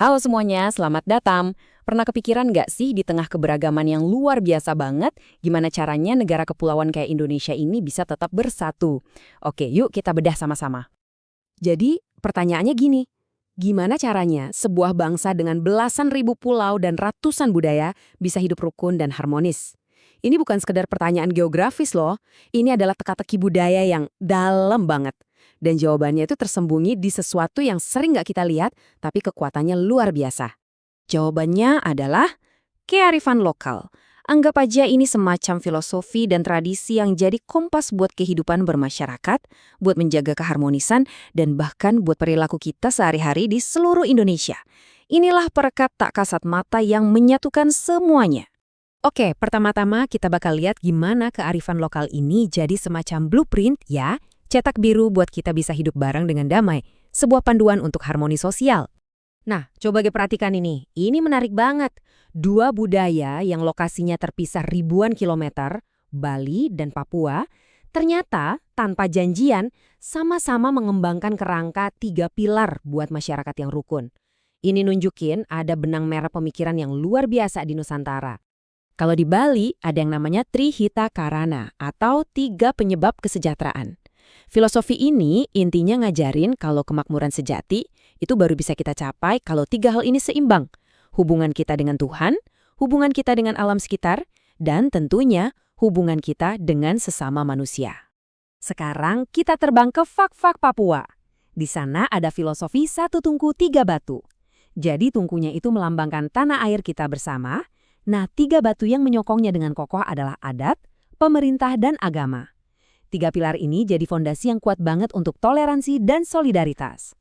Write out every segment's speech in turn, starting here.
Halo semuanya, selamat datang. Pernah kepikiran nggak sih di tengah keberagaman yang luar biasa banget, gimana caranya negara kepulauan kayak Indonesia ini bisa tetap bersatu? Oke, yuk kita bedah sama-sama. Jadi, pertanyaannya gini, gimana caranya sebuah bangsa dengan belasan ribu pulau dan ratusan budaya bisa hidup rukun dan harmonis? Ini bukan sekedar pertanyaan geografis loh, ini adalah teka-teki budaya yang dalam banget. Dan jawabannya itu tersembunyi di sesuatu yang sering nggak kita lihat, tapi kekuatannya luar biasa. Jawabannya adalah kearifan lokal. Anggap aja ini semacam filosofi dan tradisi yang jadi kompas buat kehidupan bermasyarakat, buat menjaga keharmonisan, dan bahkan buat perilaku kita sehari-hari di seluruh Indonesia. Inilah perekat tak kasat mata yang menyatukan semuanya. Oke, pertama-tama kita bakal lihat gimana kearifan lokal ini jadi semacam blueprint ya, cetak biru buat kita bisa hidup bareng dengan damai, sebuah panduan untuk harmoni sosial. Nah, coba perhatikan ini menarik banget. Dua budaya yang lokasinya terpisah ribuan kilometer, Bali dan Papua, ternyata tanpa janjian sama-sama mengembangkan kerangka 3 pilar buat masyarakat yang rukun. Ini nunjukin ada benang merah pemikiran yang luar biasa di Nusantara. Kalau di Bali ada yang namanya Trihita Karana atau 3 penyebab kesejahteraan. Filosofi ini intinya ngajarin kalau kemakmuran sejati itu baru bisa kita capai kalau 3 hal ini seimbang. Hubungan kita dengan Tuhan, hubungan kita dengan alam sekitar, dan tentunya hubungan kita dengan sesama manusia. Sekarang kita terbang ke Fak-Fak Papua. Di sana ada filosofi 1 tungku 3 batu. Jadi tungkunya itu melambangkan tanah air kita bersama. Nah, 3 batu yang menyokongnya dengan kokoh adalah adat, pemerintah, dan agama. 3 pilar ini jadi fondasi yang kuat banget untuk toleransi dan solidaritas.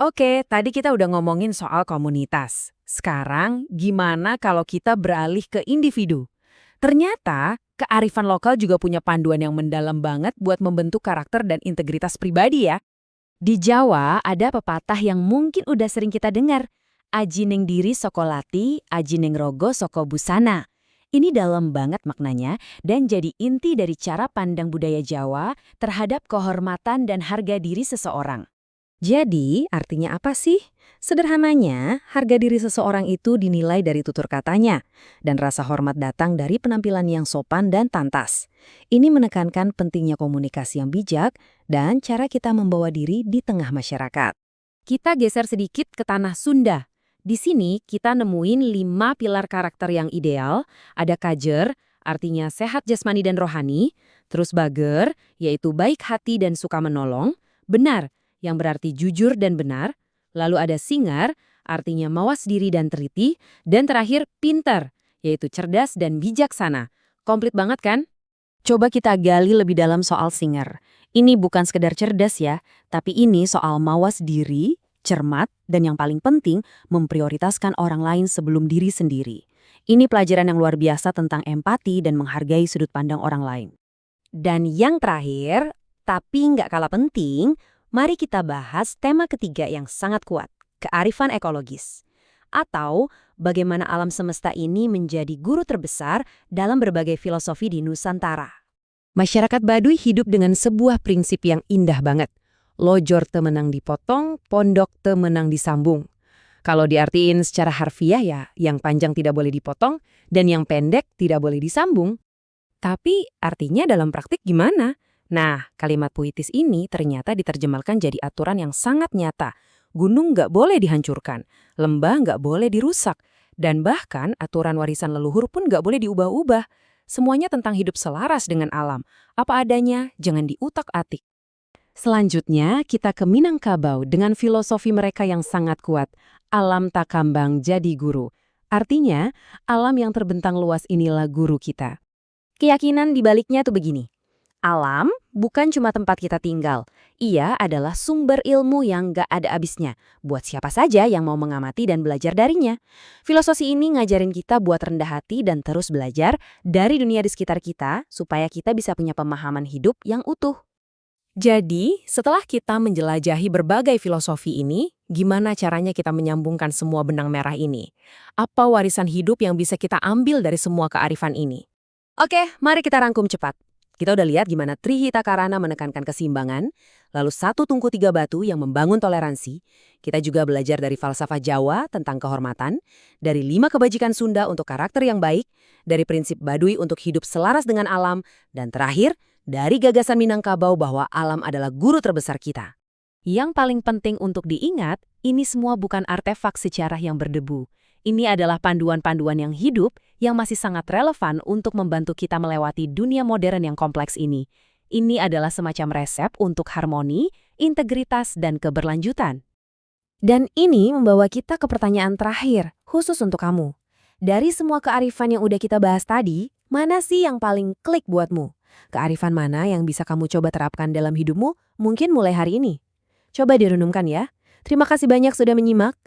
Oke, tadi kita udah ngomongin soal komunitas. Sekarang, gimana kalau kita beralih ke individu? Ternyata, kearifan lokal juga punya panduan yang mendalam banget buat membentuk karakter dan integritas pribadi ya. Di Jawa, ada pepatah yang mungkin udah sering kita dengar. Aji neng diri soko lati, aji neng rogo soko busana. Ini dalam banget maknanya dan jadi inti dari cara pandang budaya Jawa terhadap kehormatan dan harga diri seseorang. Jadi, artinya apa sih? Sederhananya, harga diri seseorang itu dinilai dari tutur katanya, dan rasa hormat datang dari penampilan yang sopan dan pantas. Ini menekankan pentingnya komunikasi yang bijak dan cara kita membawa diri di tengah masyarakat. Kita geser sedikit ke tanah Sunda. Di sini kita nemuin 5 pilar karakter yang ideal. Ada kajer, artinya sehat jasmani dan rohani. Terus bager, yaitu baik hati dan suka menolong. Benar, yang berarti jujur dan benar. Lalu ada singar, artinya mawas diri dan teliti. Dan terakhir pinter, yaitu cerdas dan bijaksana. Komplit banget kan? Coba kita gali lebih dalam soal singar. Ini bukan sekedar cerdas ya, tapi ini soal mawas diri, cermat, dan yang paling penting, memprioritaskan orang lain sebelum diri sendiri. Ini pelajaran yang luar biasa tentang empati dan menghargai sudut pandang orang lain. Dan yang terakhir, tapi nggak kalah penting, mari kita bahas tema ketiga yang sangat kuat, kearifan ekologis. Atau bagaimana alam semesta ini menjadi guru terbesar dalam berbagai filosofi di Nusantara. Masyarakat Baduy hidup dengan sebuah prinsip yang indah banget. Lojor te menang dipotong, pondok te menang disambung. Kalau diartiin secara harfiah ya, yang panjang tidak boleh dipotong dan yang pendek tidak boleh disambung. Tapi artinya dalam praktik gimana? Nah, kalimat puitis ini ternyata diterjemahkan jadi aturan yang sangat nyata. Gunung nggak boleh dihancurkan, lembah nggak boleh dirusak, dan bahkan aturan warisan leluhur pun nggak boleh diubah-ubah. Semuanya tentang hidup selaras dengan alam. Apa adanya, jangan diutak-atik. Selanjutnya, kita ke Minangkabau dengan filosofi mereka yang sangat kuat. Alam tak kambang jadi guru. Artinya, alam yang terbentang luas inilah guru kita. Keyakinan di baliknya tuh begini. Alam bukan cuma tempat kita tinggal. Ia adalah sumber ilmu yang gak ada habisnya. Buat siapa saja yang mau mengamati dan belajar darinya. Filosofi ini ngajarin kita buat rendah hati dan terus belajar dari dunia di sekitar kita supaya kita bisa punya pemahaman hidup yang utuh. Jadi, setelah kita menjelajahi berbagai filosofi ini, gimana caranya kita menyambungkan semua benang merah ini? Apa warisan hidup yang bisa kita ambil dari semua kearifan ini? Oke, mari kita rangkum cepat. Kita udah lihat gimana Trihita Karana menekankan keseimbangan, lalu satu tungku tiga batu yang membangun toleransi. Kita juga belajar dari falsafah Jawa tentang kehormatan, dari 5 kebajikan Sunda untuk karakter yang baik, dari prinsip Baduy untuk hidup selaras dengan alam, dan terakhir, dari gagasan Minangkabau bahwa alam adalah guru terbesar kita. Yang paling penting untuk diingat, ini semua bukan artefak sejarah yang berdebu. Ini adalah panduan-panduan yang hidup yang masih sangat relevan untuk membantu kita melewati dunia modern yang kompleks ini. Ini adalah semacam resep untuk harmoni, integritas, dan keberlanjutan. Dan ini membawa kita ke pertanyaan terakhir, khusus untuk kamu. Dari semua kearifan yang udah kita bahas tadi, mana sih yang paling klik buatmu? Kearifan mana yang bisa kamu coba terapkan dalam hidupmu, mungkin mulai hari ini? Coba direnungkan ya. Terima kasih banyak sudah menyimak.